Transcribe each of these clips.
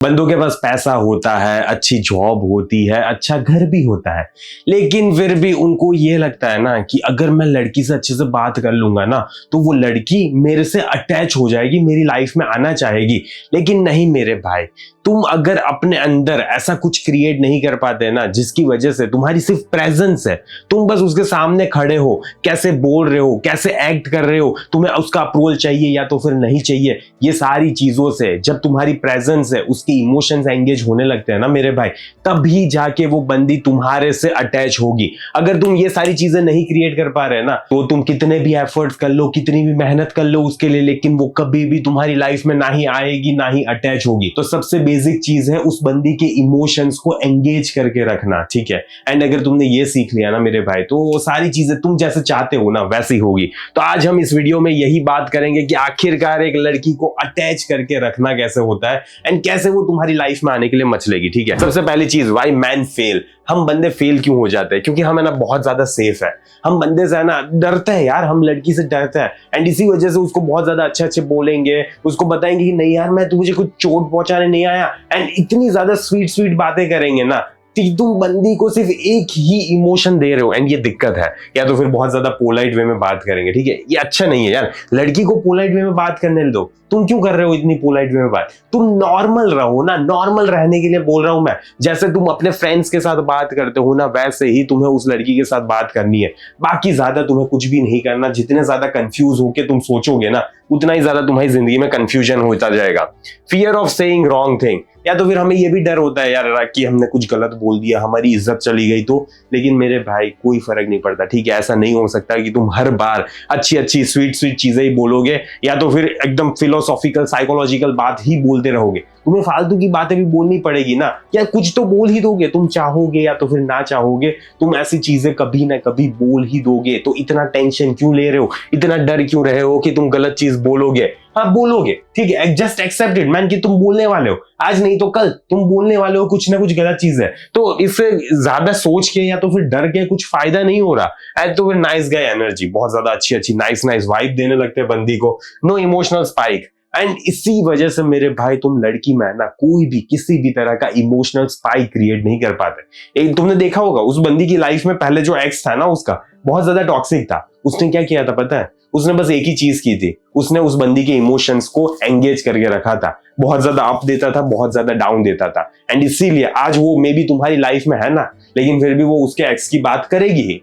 बंदों के पास पैसा होता है, अच्छी जॉब होती है, अच्छा घर भी होता है, लेकिन फिर भी उनको ये लगता है ना कि अगर मैं लड़की से अच्छे से बात कर लूंगा ना तो वो लड़की मेरे से अटैच हो जाएगी, मेरी लाइफ में आना चाहेगी। लेकिन नहीं मेरे भाई, तुम अगर अपने अंदर ऐसा कुछ क्रिएट नहीं कर पाते ना जिसकी वजह से तुम्हारी सिर्फ प्रेजेंस है, तुम बस उसके सामने खड़े हो, कैसे बोल रहे हो, कैसे एक्ट कर रहे हो, तुम्हें उसका अप्रूवल चाहिए या तो फिर नहीं चाहिए, ये सारी चीजों से जब तुम्हारी प्रेजेंस है, उसकी इमोशंस एंगेज होने लगते हैं ना मेरे भाई, तभी जाके वो बंदी तुम्हारे से अटैच होगी। अगर तुम ये सारी चीजें नहीं क्रिएट कर पा रहे ना तो तुम कितने भी एफर्ट्स कर लो, कितनी भी मेहनत कर लो उसके लिए, लेकिन वो कभी भी तुम्हारी लाइफ में ना ही आएगी ना ही अटैच होगी। तो सबसे बेसिक चीज है उस बंदी के इमोशंस को एंगेज करके रखना, ठीक है। एंड अगर तुमने ये सीख लिया ना मेरे भाई तो सारी चीजें तुम जैसे चाहते हो ना वैसी होगी। तो आज हम इस वीडियो में यही बात करेंगे कि आखिरकार एक लड़की को अटैच करके रखना कैसे होता है एंड कैसे वो तुम्हारी लाइफ में आने के लिए मचलेगी, ठीक है। सबसे पहली चीज, व्हाई मैन फेल। हम बंदे फेल क्यों हो जाते हैं? क्योंकि हम है ना बहुत ज्यादा सेफ है, हम बंदे से है ना डरते हैं यार, हम लड़की से डरते हैं एंड इसी वजह से उसको बहुत ज्यादा अच्छे अच्छे बोलेंगे, उसको बताएंगे कि नहीं यार मैं तुझे कुछ चोट पहुंचाने नहीं आया, एंड इतनी ज्यादा स्वीट स्वीट बातें करेंगे ना कि तुम बंदी को सिर्फ एक ही इमोशन दे रहे हो एंड ये दिक्कत है। या तो फिर बहुत ज्यादा पोलाइट वे में बात करेंगे, ठीक है, ये अच्छा नहीं है यार। लड़की को पोलाइट वे में बात करने दो, तुम क्यों कर रहे हो इतनी पोलाइट वे में बात? तुम नॉर्मल रहो ना, नॉर्मल रहने के लिए बोल रहा हूं मैं। जैसे तुम अपने फ्रेंड्स के साथ बात करते हो ना वैसे ही तुम्हें उस लड़की के साथ बात करनी है। बाकी ज्यादा तुम्हें कुछ भी नहीं करना। जितने ज्यादा कंफ्यूज होके तुम सोचोगे ना उतना ही ज्यादा तुम्हारी जिंदगी में कंफ्यूजन होता जाएगा। Fear of saying wrong thing, या तो फिर हमें ये भी डर होता है यार कि हमने कुछ गलत बोल दिया, हमारी इज्जत चली गई तो। लेकिन मेरे भाई कोई फर्क नहीं पड़ता, ठीक है। ऐसा नहीं हो सकता कि तुम हर बार अच्छी अच्छी स्वीट स्वीट चीजें ही बोलोगे या तो फिर एकदम फिलोसॉफिकल साइकोलॉजिकल बात ही बोलते रहोगे। तुम्हें फालतू की बातें भी बोलनी पड़ेगी ना, या कुछ तो बोल ही दोगे, तुम चाहोगे या तो फिर ना चाहोगे तुम ऐसी चीजें कभी ना कभी बोल ही दोगे। तो इतना टेंशन क्यों ले रहे हो, इतना डर क्यों रहे हो कि तुम गलत चीज बोलोगे? हाँ बोलोगे, ठीक है, जस्ट एक्सेप्ट इट मैन कि तुम बोलने वाले हो, आज नहीं तो कल तुम बोलने वाले हो कुछ ना कुछ गलत चीज है। तो इससे ज्यादा सोच के या तो फिर डर के कुछ फायदा नहीं हो रहा। एंड तो फिर नाइस गाय एनर्जी, बहुत ज्यादा अच्छी अच्छी नाइस नाइस वाइब देने लगते हैं बंदी को, नो इमोशनल स्पाइक। एंड इसी वजह से मेरे भाई तुम लड़की में ना कोई भी किसी भी तरह का इमोशनल स्पाइक क्रिएट नहीं कर पाते। एक तुमने देखा होगा उस बंदी की लाइफ में पहले जो एक्स था ना उसका बहुत ज्यादा टॉक्सिक था। उसने क्या किया था पता है? उसने बस एक ही चीज की थी, उसने उस बंदी के इमोशंस को एंगेज करके रखा था। बहुत ज्यादा अप देता था, बहुत ज्यादा डाउन देता था। एंड इसीलिए आज वो मे बी तुम्हारी लाइफ में है ना, लेकिन फिर भी वो उसके एक्स की बात करेगी ही,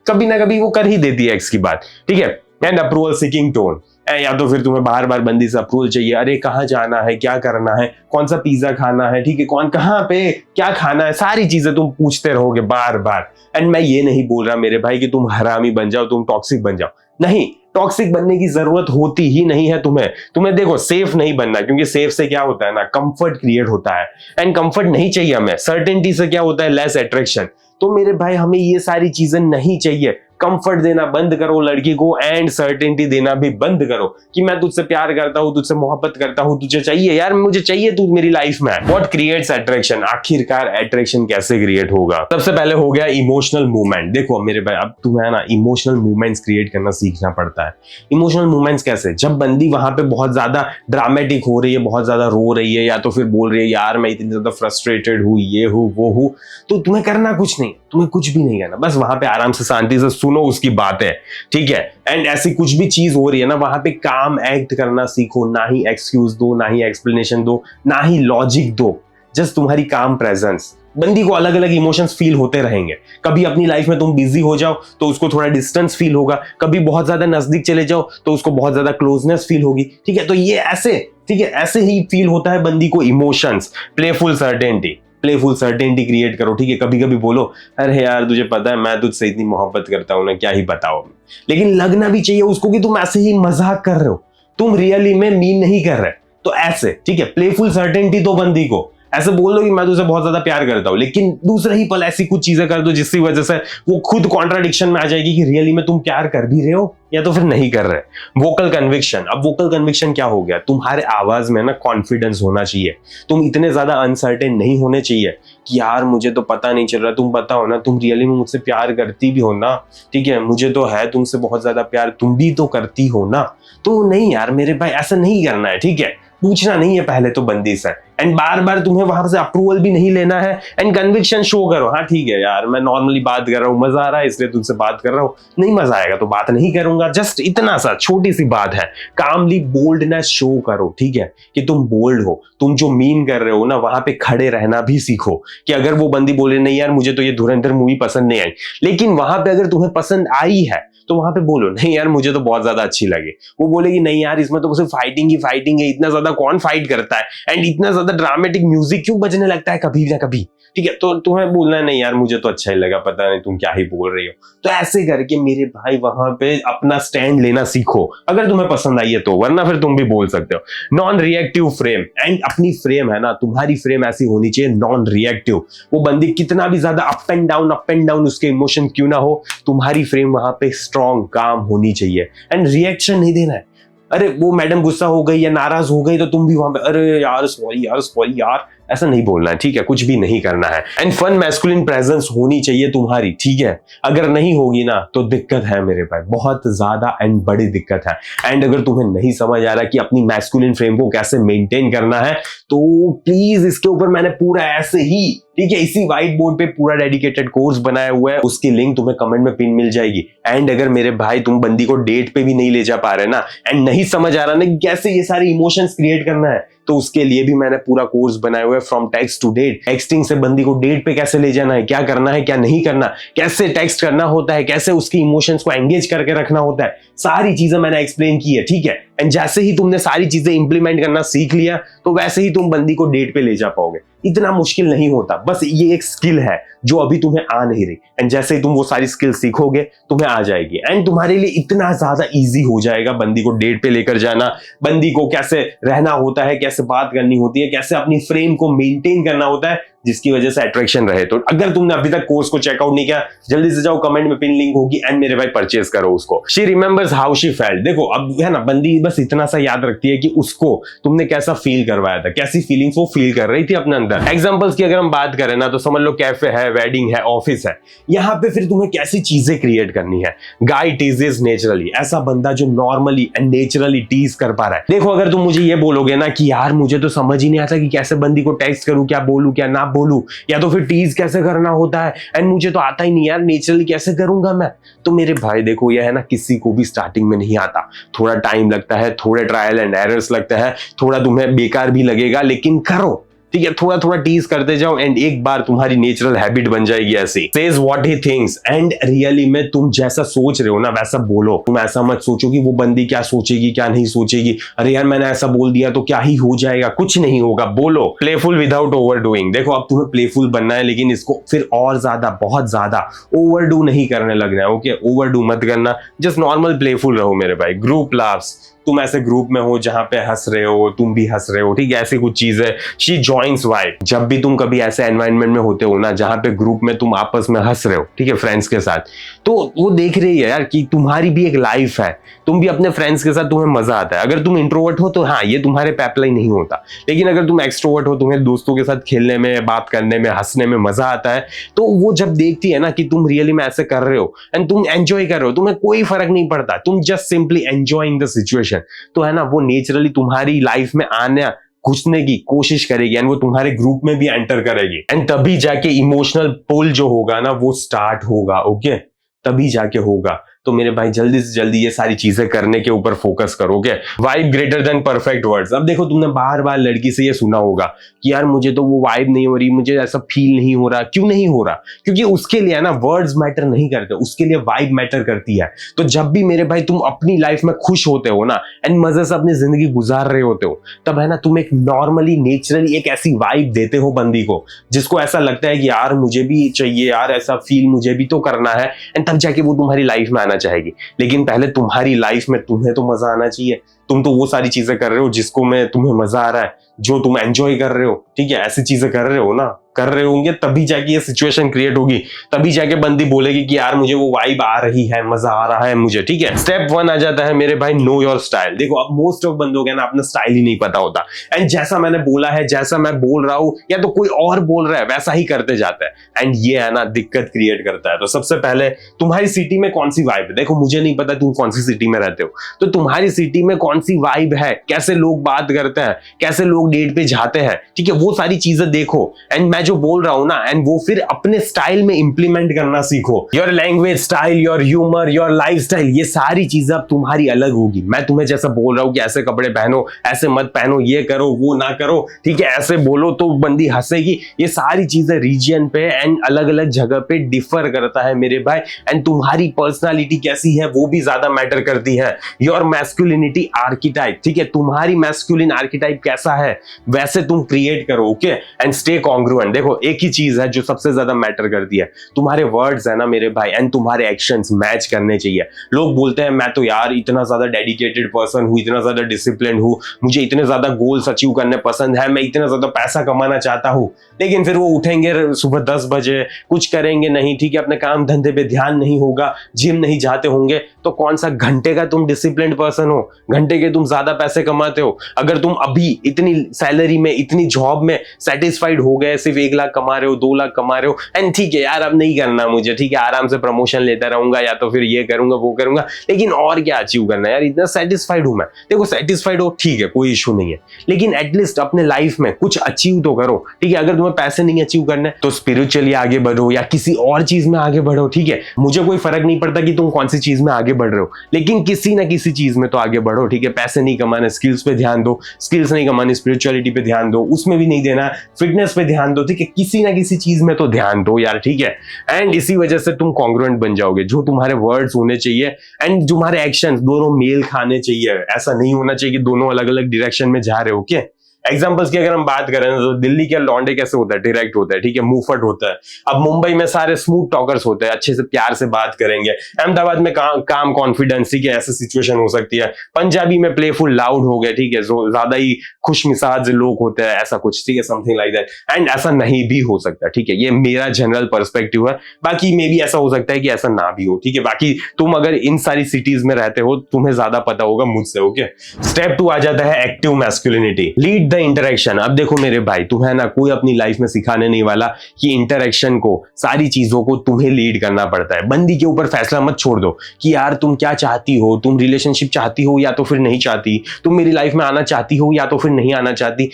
कभी ना कभी वो कर ही देती है एक्स की बात, ठीक है। एंड अप्रूवल सीकिंग टोन, या तो फिर तुम्हें बार बार बंदी से अप्रूवल चाहिए। अरे कहाँ जाना है, क्या करना है, कौन सा पिज्जा खाना है, ठीक है, कौन कहाँ पे क्या खाना है, सारी चीजें तुम पूछते रहोगे बार बार। एंड मैं ये नहीं बोल रहा मेरे भाई कि तुम हरामी बन जाओ, तुम टॉक्सिक बन जाओ, नहीं, टॉक्सिक बनने की जरूरत होती ही नहीं है तुम्हें देखो सेफ नहीं बनना, क्योंकि सेफ से क्या होता है ना, कंफर्ट क्रिएट होता है एंड कंफर्ट नहीं चाहिए हमें। सर्टेनिटी से क्या होता है, लेस अट्रैक्शन। तो मेरे भाई हमें ये सारी चीजें नहीं चाहिए। कंफर्ट देना बंद करो लड़की को एंड सर्टेनिटी देना भी बंद करो कि मैं तुझसे प्यार करता हूं, तुझसे मोहब्बत करता हूं, तुझे चाहिए यार, मुझे चाहिए तू मेरी लाइफ में। What creates attraction? आखिरकार अट्रैक्शन कैसे क्रिएट होगा? सबसे पहले हो गया इमोशनल मूवमेंट। देखो मेरे भाई अब तुम्हें ना इमोशनल मूवमेंट्स क्रिएट करना सीखना पड़ता है। इमोशनल मूवमेंट्स कैसे? जब बंदी वहां पे बहुत ज्यादा ड्रामेटिक हो रही है, बहुत ज्यादा रो रही है, या तो फिर बोल रही है यार मैं इतनी ज्यादा फ्रस्ट्रेटेड हूं, ये हूं वो हूं, तो तुम्हें करना कुछ नहीं, तुम्हें कुछ भी नहीं करना, बस वहां पे आराम से शांति से सुनो उसकी बातें, ठीक है। एंड ऐसी कुछ भी चीज हो रही है ना वहां पे काम एक्ट करना सीखो, ना ही एक्सक्यूज दो, ना ही एक्सप्लेनेशन दो, ना ही लॉजिक दो, जस्ट तुम्हारी काम प्रेजेंस। बंदी को अलग अलग इमोशंस फील होते रहेंगे। कभी अपनी लाइफ में तुम बिजी हो जाओ तो उसको थोड़ा डिस्टेंस फील होगा, कभी बहुत ज्यादा नजदीक चले जाओ तो उसको बहुत ज्यादा क्लोजनेस फील होगी, ठीक है। तो ये ऐसे, ठीक है, ऐसे ही फील होता है बंदी को इमोशंस। प्लेफुल सर्टेनिटी क्रिएट करो, ठीक है। कभी कभी बोलो अरे यार तुझे पता है मैं तुझसे इतनी मोहब्बत करता हूं ना, क्या ही बताओ। लेकिन लगना भी चाहिए उसको कि तुम ऐसे ही मजाक कर रहे हो, तुम रियली में मीन नहीं कर रहे। तो ऐसे, ठीक है, प्लेफुल सर्टेनिटी दो बंदी को, ऐसे बोल दो कि मैं तुझसे बहुत ज्यादा प्यार करता हूं, लेकिन दूसरे ही पल ऐसी कुछ चीजें कर दो जिसकी वजह से वो खुद कॉन्ट्राडिक्शन में आ जाएगी कि रियली में तुम प्यार कर भी रहे हो या तो फिर नहीं कर रहे। Vocal conviction. अब वोकल कन्विक्शन क्या हो गया? तुम्हारे आवाज में ना कॉन्फिडेंस होना चाहिए। तुम इतने ज्यादा अनसर्टेन नहीं होने चाहिए कि यार मुझे तो पता नहीं चल रहा, तुम बताओ ना, तुम रियली में मुझसे प्यार करती भी हो ना, ठीक है, मुझे तो है तुमसे बहुत ज्यादा प्यार, तुम भी तो करती हो ना। तो नहीं यार मेरे भाई ऐसा नहीं करना है, ठीक है। पूछना नहीं है पहले तो बंदी से एंड बार बार तुम्हें वहां से अप्रूवल भी नहीं लेना है एंड कन्विक्शन शो करो, हाँ ठीक है यार मैं नॉर्मली बात कर रहा हूँ, मजा आ रहा है इसलिए तुमसे बात कर रहा हूँ, नहीं मजा आएगा तो बात नहीं करूंगा, जस्ट इतना सा छोटी सी बात है। कामली बोल्डनेस शो करो, ठीक है, कि तुम बोल्ड हो, तुम जो मीन कर रहे हो ना वहां पे खड़े रहना भी सीखो। कि अगर वो बंदी बोले नहीं यार मुझे तो ये धुरंधर मूवी पसंद नहीं आई, लेकिन वहां पे अगर तुम्हें पसंद आई है तो वहां पे बोलो नहीं यार मुझे तो बहुत ज्यादा अच्छी लगी। वो बोलेगी नहीं यार इसमें तो सिर्फ फाइटिंग ही फाइटिंग है, इतना ज्यादा कौन फाइट करता है एंड इतना ज्यादा ड्रामेटिक म्यूजिक क्यों बजने लगता है कभी ना कभी, ठीक है, तो तुम्हें बोलना है नहीं यार मुझे तो अच्छा ही लगा, पता नहीं तुम क्या ही बोल रही हो। तो ऐसे करके मेरे भाई वहां पे अपना स्टैंड लेना सीखो, अगर तुम्हें पसंद आई है तो, वरना फिर तुम भी बोल सकते हो। नॉन रिएक्टिव फ्रेम, एंड अपनी फ्रेम है ना, तुम्हारी फ्रेम ऐसी होनी चाहिए नॉन रिएक्टिव। वो बंदी कितना भी ज्यादा अप एंड डाउन उसके इमोशन क्यों ना हो, तुम्हारी फ्रेम वहां पे स्ट्रॉन्ग काम होनी चाहिए एंड रिएक्शन नहीं देना है। अरे वो मैडम गुस्सा हो गई या नाराज हो गई तो तुम भी वहां पे अरे यार सॉरी यार, ऐसा नहीं बोलना है, ठीक है, कुछ भी नहीं करना है। एंड फन मैस्कुलिन प्रेजेंस होनी चाहिए तुम्हारी, ठीक है, अगर नहीं होगी ना तो दिक्कत है मेरे भाई, बहुत ज्यादा एंड बड़ी दिक्कत है। एंड अगर तुम्हें नहीं समझ आ रहा कि अपनी मैस्कुलिन फ्रेम को कैसे मेंटेन करना है तो प्लीज इसके ऊपर मैंने पूरा ऐसे ही, ठीक है, इसी व्हाइट बोर्ड पे पूरा डेडिकेटेड कोर्स बनाया हुआ है, उसकी लिंक तुम्हें कमेंट में पिन मिल जाएगी। एंड अगर मेरे भाई तुम बंदी को डेट पे भी नहीं ले जा पा रहे ना एंड नहीं समझ आ रहा ना कैसे ये सारे इमोशंस क्रिएट करना है, तो उसके लिए भी मैंने पूरा कोर्स बनाया हुआ है from text to date. Texting से बंदी को डेट पे कैसे ले जाना है, क्या करना है क्या नहीं करना, कैसे टेक्स्ट करना होता है, कैसे उसकी इमोशंस को एंगेज करके रखना होता है, सारी चीजें मैंने एक्सप्लेन की है, ठीक है। एंड जैसे ही तुमने सारी चीजें इंप्लीमेंट करना सीख लिया तो वैसे ही तुम बंदी को डेट पे ले जा पाओगे। इतना मुश्किल नहीं होता, बस ये एक स्किल है जो अभी तुम्हें आ नहीं रही एंड जैसे ही तुम वो सारी स्किल सीखोगे तुम्हें आ जाएगी एंड तुम्हारे लिए इतना ज्यादा इजी हो जाएगा बंदी को डेट पे लेकर जाना, बंदी को कैसे रहना होता है, कैसे बात करनी होती है, कैसे अपनी फ्रेम को मेंटेन करना होता है जिसकी वजह से अट्रैक्शन रहे। तो अगर तुमने अभी तक कोर्स को चेकआउट नहीं किया जल्दी से जाओ, कमेंट में पिन लिंक होगी एंड मेरे भाई परचेज करो उसको। She remembers how she felt, देखो अब है ना बंदी बस इतना सा याद रखती है कि उसको तुमने कैसा फील करवाया था, कैसी फीलिंग्स वो फील कर रही थी अपने अंदर। एग्जांपल्स की अगर हम बात करें ना तो समझ लो कैफे है, वेडिंग है, ऑफिस है, यहाँ पे फिर तुम्हें कैसी चीजें क्रिएट करनी है। गाय टीजेस नेचुरली, ऐसा बंदा जो नॉर्मली एंड नेचुरली टीज कर पा रहा है। देखो अगर तुम मुझे ये बोलोगे ना कि यार मुझे तो समझ ही नहीं आता कि कैसे बंदी को टेक्स्ट करूं, क्या बोलूं क्या ना बोलूं, या तो फिर टीज कैसे करना होता है एंड मुझे तो आता ही नहीं यार, नेचुरली कैसे करूंगा मैं, तो मेरे भाई देखो यह है ना किसी को भी स्टार्टिंग में नहीं आता, थोड़ा टाइम लगता है, थोड़े ट्रायल एंड एरर्स लगता है, थोड़ा तुम्हें बेकार भी लगेगा लेकिन करो, ठीक है, थोड़ा थोड़ा टीज करते जाओ एंड एक बार तुम्हारी नेचुरल हैबिट बन जाएगी ऐसी। Says what he thinks, and really में तुम जैसा सोच रहे हो ना वैसा बोलो। तुम ऐसा मत सोचो कि वो बंदी क्या सोचेगी क्या नहीं सोचेगी, अरे यार मैंने ऐसा बोल दिया तो क्या ही हो जाएगा, कुछ नहीं होगा, बोलो। प्लेफुल विदाउट ओवरडूइंग, देखो अब तुम्हें प्लेफुल बनना है लेकिन इसको फिर और ज्यादा बहुत ज्यादा ओवरडू नहीं करने लगना है, ओके, ओवरडू मत करना, जस्ट नॉर्मल प्लेफुल रहो मेरे भाई। ग्रुप लाफ्स, तुम ऐसे ग्रुप में हो जहां पे हंस रहे हो, तुम भी हंस रहे हो, ठीक है, ऐसी कुछ चीज है। शी जॉइंस वाइब, जब भी तुम कभी ऐसे एनवायरनमेंट में होते हो ना जहां पे ग्रुप में तुम आपस में हंस रहे हो, ठीक है, फ्रेंड्स के साथ, तो वो देख रही है यार कि तुम्हारी भी एक लाइफ है, तुम भी अपने फ्रेंड्स के साथ, तुम्हें मजा आता है। अगर तुम इंट्रोवर्ट हो तो हाँ ये तुम्हारे पे अप्लाई नहीं होता, लेकिन अगर तुम एक्सट्रोवर्ट हो, तुम्हें दोस्तों के साथ खेलने में, बात करने में, हंसने में मजा आता है, तो वो जब देखती है ना कि तुम रियली में ऐसे कर रहे हो एंड तुम एंजॉय कर रहे हो, तुम्हें कोई फर्क नहीं पड़ता, तुम just simply enjoying the situation, तो है ना वो नेचुरली तुम्हारी लाइफ में आने घुसने की कोशिश करेगी एंड वो तुम्हारे ग्रुप में भी एंटर करेगी एंड तभी जाके इमोशनल पुल जो होगा ना वो स्टार्ट होगा, ओके, तभी जाके होगा। तो मेरे भाई जल्दी से जल्दी ये सारी चीजें करने के ऊपर फोकस करोगे। Vibe greater than perfect words, अब देखो तुमने बार बार लड़की से ये सुना होगा कि यार मुझे तो वो वाइब नहीं हो रही, मुझे ऐसा फील नहीं हो रहा, क्यों नहीं हो रहा, क्योंकि उसके लिए ना वर्ड्स मैटर नहीं करते, उसके लिए वाइब मैटर करती है। तो जब भी मेरे भाई तुम अपनी लाइफ में खुश होते हो ना एंड मजे से अपनी जिंदगी गुजार रहे होते हो, तब है ना तुम एक नॉर्मली नेचुरली एक ऐसी वाइब देते हो बंदी को जिसको ऐसा लगता है कि यार मुझे भी चाहिए यार, ऐसा फील मुझे भी तो करना है, एंड तब जाके वो तुम्हारी लाइफ में आना चाहेगी। लेकिन पहले तुम्हारी लाइफ में तुम्हें तो मजा आना चाहिए, तुम तो वो सारी चीजें कर रहे हो जिसको में तुम्हें मजा आ रहा है, जो तुम एंजॉय कर रहे हो, ठीक है, ऐसी चीजें कर रहे हो ना, कर रहे होंगे तभी जाके ये सिचुएशन क्रिएट होगी, तभी जाके बंदी बोलेगी कि यार मुझे वो वाइब आ रही है, मजा आ रहा है मुझे, ठीक है। स्टेप 1 आ जाता है मेरे भाई, नो योर स्टाइल। देखो अब मोस्ट ऑफ बंदों के ना अपना स्टाइल ही नहीं पता होता, एंड जैसा मैंने बोला है, जैसा मैं बोल रहा हूं या तो कोई और बोल रहा है वैसा ही करते जाता है, एंड ये है ना दिक्कत क्रिएट करता है। तो सबसे पहले तुम्हारी सिटी में कौन सी वाइब है, देखो मुझे नहीं पता तुम कौन सी सिटी में रहते हो, तो तुम्हारी सिटी में कौन सी वाइब है, कैसे लोग बात करते हैं, कैसे लोग डेट पे जाते हैं, ठीक है, वो सारी चीजें देखो, एंड मैं जो बोल रहा हूं ना, एंड वो फिर अपने स्टाइल में इंप्लीमेंट करना सीखो। Your language style, your humour, your life style, ये सारी चीजें अब तुम्हारी अलग होगी। मैं तुम्हें जैसा बोल रहा हूं कि ऐसे कपड़े पहनो, ऐसे मत पहनो, ये करो वो ना करो, ठीक है, ऐसे बोलो तो बंदी हंसेगी, ये सारी चीजें रीजन पे एंड अलग अलग जगह पे डिफर करता है मेरे भाई। एंड तुम्हारी पर्सनालिटी कैसी है वो भी ज्यादा मैटर करती है। योर मैस्कुलिनिटी आर्किटाइप, ठीक है, तुम्हारी मैस्कुलिन आर्किटाइप कैसा है वैसे तुम क्रिएट करो, ओके, एंड स्टे कॉन्ग्रुएंट। देखो एक ही चीज है जो सबसे ज्यादा मैटर करती है, तुम्हारे वर्ड्स है ना मेरे भाई, एंड तुम्हारे एक्शंस मैच करने चाहिए। लोग बोलते हैं मैं तो यार इतना ज्यादा डेडिकेटेड पर्सन हूं, इतना ज्यादा डिसिप्लिन हूं, मुझे इतने ज्यादा गोल्स अचीव करने पसंद है, मैं इतना ज्यादा पैसा कमाना चाहता हूं, लेकिन फिर वो उठेंगे सुबह 10 बजे, कुछ करेंगे नहीं, ठीक है, अपने काम धंधे पे ध्यान नहीं होगा, जिम नहीं जाते होंगे, तो कौन सा घंटे का तुम डिसिप्लिन्ड पर्सन हो, घंटे के तुम ज्यादा पैसे कमाते हो। अगर तुम अभी इतनी सैलरी में, इतनी जॉब में सेटिस्फाइड हो गए, सिर्फ 1 लाख कमा रहे हो, 2 लाख कमा रहे हो, एंड ठीक है यार अब नहीं करना मुझे, ठीक है, आराम से प्रमोशन लेता रहूंगा या तो फिर ये करूंगा वो करूंगा, लेकिन और क्या अचीव करना है यार, इतना सेटिस्फाइड हूं मैं। देखो सेटिस्फाइड हो ठीक है, कोई इशू नहीं है, लेकिन एटलीस्ट अपने लाइफ में कुछ अचीव तो करो, ठीक है। अगर तुम्हें पैसे नहीं अचीव करने तो स्पिरिचुअली आगे बढ़ो या किसी और चीज में आगे बढ़ो, ठीक है, मुझे कोई फर्क नहीं पड़ता कि तुम कौन सी चीज में आगे बढ़ रहे हो, लेकिन किसी ना किसी चीज में तो आगे बढ़ो, ठीक है। पैसे नहीं कमाने, स्किल्स पे ध्यान दो, स्किल्स नहीं कमाने, स्पिरिचुअलिटी पे ध्यान दो, उसमें भी नहीं देना, फिटनेस पे ध्यान दो, ठीक है, किसी ना किसी चीज में तो ध्यान दो यार, ठीक है। एंड इसी वजह से तुम कॉन्ग्रुएंट बन जाओगे, जो तुम्हारे वर्ड्स होने चाहिए एंड तुम्हारे एक्शंस दोनों मेल खाने चाहिए। ऐसा नहीं होना चाहिए कि दोनों अलग अलग डायरेक्शन में जा रहे हो, क्या एग्जाम्पल्स की अगर हम बात करें तो दिल्ली के लौंडे कैसे होता है, डायरेक्ट होता है, ठीक है, मुंहफट होता है। अब मुंबई में सारे स्मूथ टॉकर्स होते हैं, अच्छे से प्यार से बात करेंगे। अहमदाबाद में काम कॉन्फिडेंस, ठीक है, ऐसी सिचुएशन हो सकती है। पंजाबी में प्लेफुल लाउड हो गए, ठीक है, जो ज्यादा ही खुश मिजाज लोग होते हैं, ऐसा कुछ, ठीक है, समथिंग लाइक दैट। एंड ऐसा नहीं भी हो सकता, ठीक है, ये मेरा जनरल पर्सपेक्टिव है, बाकी मे भी ऐसा हो सकता है कि ऐसा ना भी हो, ठीक है। बाकी तुम अगर इन सारी सिटीज में रहते हो तुम्हें ज्यादा पता होगा मुझसे, ओके। स्टेप 2 आ जाता है active masculinity, lead the interaction. अब देखो मेरे भाई, तुम्हें ना कोई अपनी लाइफ में सिखाने नहीं वाला कि इंटरेक्शन को, सारी चीजों को तुम्हें लीड करना पड़ता है। बंदी के ऊपर फैसला मत छोड़ दो कि यार तुम क्या चाहती हो, तुम रिलेशनशिप चाहती हो या तो फिर नहीं चाहती, तुम मेरी लाइफ में आना चाहती हो या तो फिर नहीं आना चाहती,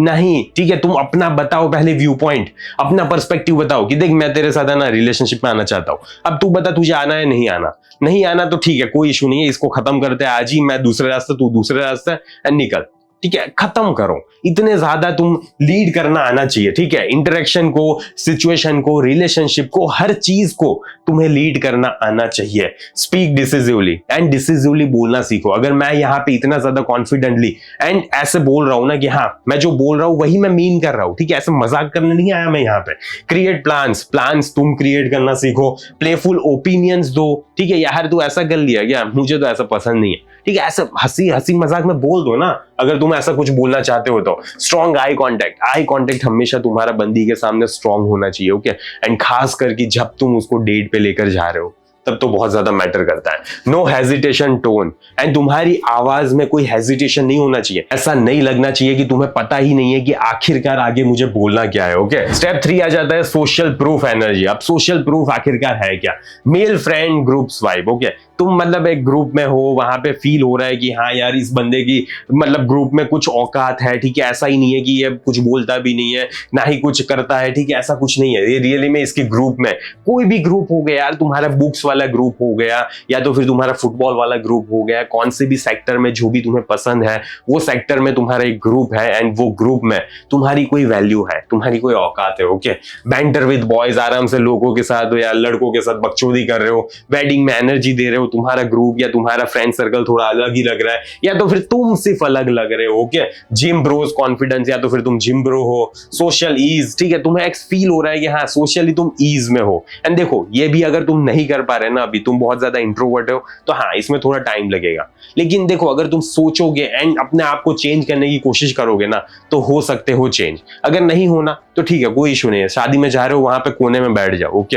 नहीं, ठीक है, तुम अपना बताओ पहले व्यू पॉइंट, अपना पर्सपेक्टिव बताओ कि देख मैं तेरे साथ है ना रिलेशनशिप में आना चाहता हूं, अब तू बता तुझे आना है नहीं आना। नहीं आना तो ठीक है, कोई इशू नहीं है, इसको खत्म करते हैं आज ही, मैं दूसरे रास्ते तू दूसरे रास्ते, एंड निकल, ठीक है, खत्म करो। इतने ज्यादा तुम लीड करना आना चाहिए, ठीक है, इंटरेक्शन को, सिचुएशन को, रिलेशनशिप को, हर चीज को तुम्हें लीड करना आना चाहिए। स्पीक डिसिसिवली, एंड डिसिसिवली बोलना सीखो। अगर मैं यहाँ पे इतना ज्यादा कॉन्फिडेंटली एंड ऐसे बोल रहा हूं ना कि हाँ मैं जो बोल रहा हूं वही मैं मीन कर रहा हूं, ठीक है, ऐसे मजाक करने नहीं आया मैं यहाँ पे। क्रिएट प्लान्स तुम क्रिएट करना सीखो। प्लेफुल ओपिनियंस दो, ठीक है, यार तू ऐसा कर लिया क्या, मुझे तो ऐसा पसंद नहीं है, ठीक है, ऐसे हंसी मजाक में बोल दो ना अगर तुम ऐसा कुछ बोलना चाहते हो तो। स्ट्रॉन्ग आई कांटेक्ट हमेशा तुम्हारा बंदी के सामने स्ट्रॉन्ग होना चाहिए, ओके। एंड खास करके जब तुम उसको डेट पे लेकर जा रहे हो तब तो बहुत ज्यादा मैटर करता है। नो हेजिटेशन टोन, एंड तुम्हारी आवाज में कोई हेजिटेशन नहीं होना चाहिए, ऐसा नहीं लगना चाहिए कि तुम्हें पता ही नहीं है कि आखिरकार आगे मुझे बोलना क्या है, ओके। स्टेप 3 आ जाता है सोशल प्रूफ एनर्जी। अब सोशल प्रूफ आखिरकार है क्या, male friend groups vibe, okay. तुम मतलब एक ग्रुप में हो, वहां पे फील हो रहा है कि हाँ यार इस बंदे की मतलब ग्रुप में कुछ औकात है, ठीक है, ऐसा ही नहीं है कि ये कुछ बोलता भी नहीं है ना ही कुछ करता है, ठीक है, ऐसा कुछ नहीं है। ये रियली में इसकी ग्रुप में कोई भी ग्रुप हो गया यार, तुम्हारा बुक्स वाला ग्रुप हो गया या तो फिर तुम्हारा फुटबॉल वाला ग्रुप हो गया, कौन से भी सेक्टर में जो भी तुम्हें पसंद है वो सेक्टर में तुम्हारा एक ग्रुप है, एंड वो ग्रुप में तुम्हारी कोई वैल्यू है, तुम्हारी कोई औकात है, ओके। बैंटर विद बॉयज, आराम से लोगों के साथ या लड़कों के साथ बकचोदी कर रहे हो, वेडिंग में एनर्जी दे रहे हो, तुम्हारा ग्रुप या तुम्हारा फ्रेंड सर्कल थोड़ा अलग ही लग रहा है, या तो फिर तुम सिर्फ अलग लग रहे हो, ओके। जिम ब्रोज कॉन्फिडेंस, या तो फिर तुम जिम ब्रो हो। सोशल ईज, ठीक है, तुम्हें फील हो रहा है कि हाँ सोशली तुम ईज में हो। एंड देखो ये भी अगर तुम नहीं कर पा रहे ना, अभी तुम बहुत ज्यादा इंट्रोवर्ट हो, तो हाँ इसमें थोड़ा टाइम लगेगा। लेकिन देखो अगर तुम सोचोगे एंड अपने आप को चेंज करने की कोशिश करोगे ना, तो हो सकते हो चेंज। अगर नहीं होना तो ठीक है, कोई इशू नहीं है, शादी में जा रहे हो वहां पे कोने में बैठ जाओ, ओके,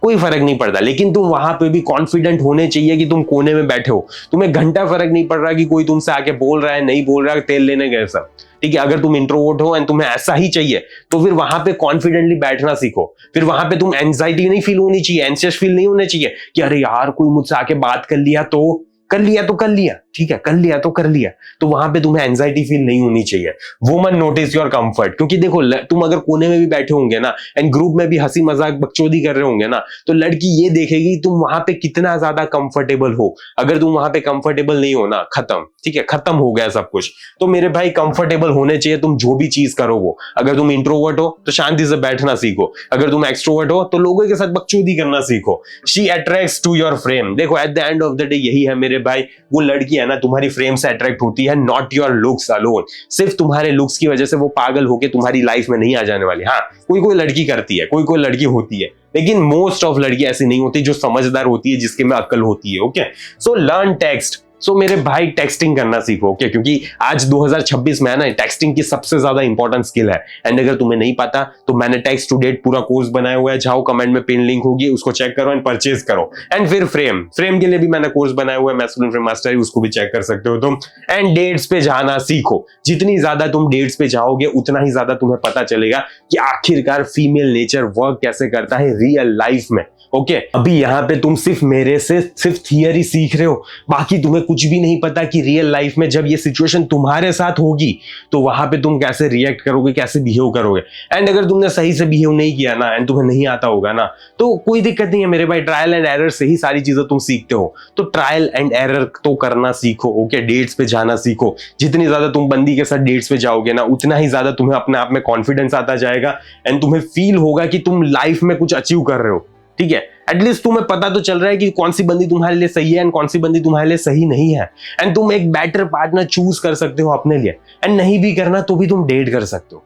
कोई फर्क नहीं पड़ता। लेकिन तुम वहां पे भी कॉन्फिडेंट होने चाहिए कि तुम कोने में बैठे हो, तुम्हें घंटा फर्क नहीं पड़ रहा कि कोई तुमसे आके बोल रहा है नहीं बोल रहा है, तेल लेने गए सब, ठीक है। अगर तुम इंट्रोवर्ट हो एंड तुम्हें ऐसा ही चाहिए तो फिर वहां पे कॉन्फिडेंटली बैठना सीखो। फिर वहां पे तुम एंजाइटी नहीं फील होनी चाहिए, एंशियस फील नहीं होने चाहिए कि अरे यार कोई मुझसे आके बात कर लिया तो कर लिया, ठीक है, कर लिया तो कर लिया। तो वहां पे तुम्हें एंजाइटी फील नहीं होनी चाहिए। वुमन नोटिस योर कंफर्ट, क्योंकि देखो तुम अगर कोने में भी बैठे होंगे ना एंड ग्रुप में भी हंसी मजाक बकचोदी कर रहे होंगे ना, तो लड़की ये देखेगी तुम वहां पे कितना ज्यादा कंफर्टेबल हो। अगर तुम वहां पे कंफर्टेबल नहीं हो ना, खत्म, ठीक है, खत्म हो गया सब कुछ। तो मेरे भाई कंफर्टेबल होने चाहिए, तुम जो भी चीज करो वो। अगर तुम इंट्रोवर्ट हो तो शांति से बैठना सीखो, अगर तुम एक्सट्रोवर्ट हो तो लोगों के साथ बकचोदी करना सीखो। She attracts to your frame, देखो at the end of the day यही है मेरे भाई, वो लड़की है ना तुम्हारी फ्रेम से अट्रैक्ट होती है, नॉट योर लुक्स अलोन। सिर्फ तुम्हारे लुक्स की वजह से वो पागल होके तुम्हारी लाइफ में नहीं आ जाने वाली। हाँ कोई कोई लड़की करती है, कोई कोई लड़की होती है, लेकिन मोस्ट ऑफ लड़की ऐसी नहीं होती जो समझदार होती है, जिसके में अक्ल होती है, okay. So learn text. So मेरे भाई टेक्सटिंग करना सीखो, ओके, क्योंकि आज 2026 में है ना टेक्सटिंग की सबसे ज्यादा इंपॉर्टेंट स्किल है। एंड अगर तुम्हें नहीं पता तो मैंने टेक्स्ट टू डेट पूरा कोर्स बनाया हुआ है, जाओ कमेंट में पिन लिंक होगी, उसको चेक करो एंड परचेज करो। एंड फिर फ्रेम के लिए भी मैंने कोर्स बनाया हुआ है, मैस्कुलिन फ्रेम मास्टरी, उसको भी चेक कर सकते हो तुम। एंड डेट्स पे जाना सीखो, जितनी ज्यादा तुम डेट्स पे जाओगे उतना ही ज्यादा तुम्हें पता चलेगा कि आखिरकार फीमेल नेचर वर्क कैसे करता है रियल लाइफ में, ओके। अभी यहाँ पे तुम सिर्फ मेरे से सिर्फ थियरी सीख रहे हो, बाकी तुम्हें कुछ भी नहीं पता कि रियल लाइफ में जब ये सिचुएशन तुम्हारे साथ होगी तो वहां पे तुम कैसे रिएक्ट करोगे, कैसे बिहेव करोगे। एंड अगर तुमने सही से बिहेव नहीं किया ना एंड तुम्हें नहीं आता होगा ना, तो कोई दिक्कत नहीं है मेरे भाई, ट्रायल एंड एरर से ही सारी चीजें तुम सीखते हो। तो ट्रायल एंड एरर तो करना सीखो, ओके। डेट्स पे जाना सीखो, जितनी ज्यादा तुम बंदी के साथ डेट्स पे जाओगे ना उतना ही ज्यादा तुम्हें अपने आप में कॉन्फिडेंस आता जाएगा एंड तुम्हें फील होगा कि तुम लाइफ में कुछ अचीव कर रहे हो, ठीक है। एटलीस्ट तुम्हें पता तो चल रहा है कि कौन सी बंदी तुम्हारे लिए सही है एंड कौन सी बंदी तुम्हारे लिए सही नहीं है। एंड तुम एक बेटर पार्टनर चूज कर सकते हो अपने लिए, एंड नहीं भी करना तो भी तुम डेट कर सकते हो,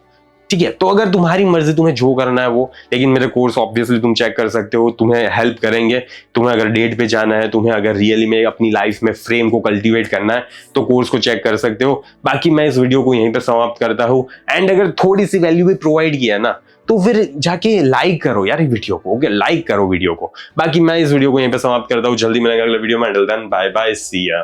ठीक है। तो अगर तुम्हारी मर्जी, तुम्हें जो करना है वो। लेकिन मेरे कोर्स ऑब्वियसली तुम चेक कर सकते हो, तुम्हें हेल्प करेंगे। तुम्हें अगर डेट पे जाना है, तुम्हें अगर रियली में अपनी लाइफ में फ्रेम को कल्टीवेट करना है, तो कोर्स को चेक कर सकते हो। बाकी मैं इस वीडियो को यहीं पर समाप्त करता हूँ। एंड अगर थोड़ी सी वैल्यू भी प्रोवाइड किया ना, तो फिर जाके लाइक करो यार वीडियो को, ओके, लाइक करो वीडियो को। बाकी मैं इस वीडियो को यहीं पे समाप्त करता हूँ, जल्दी मिलेंगे अगले वीडियो में। अंटिल देन बाय बाय, सी या।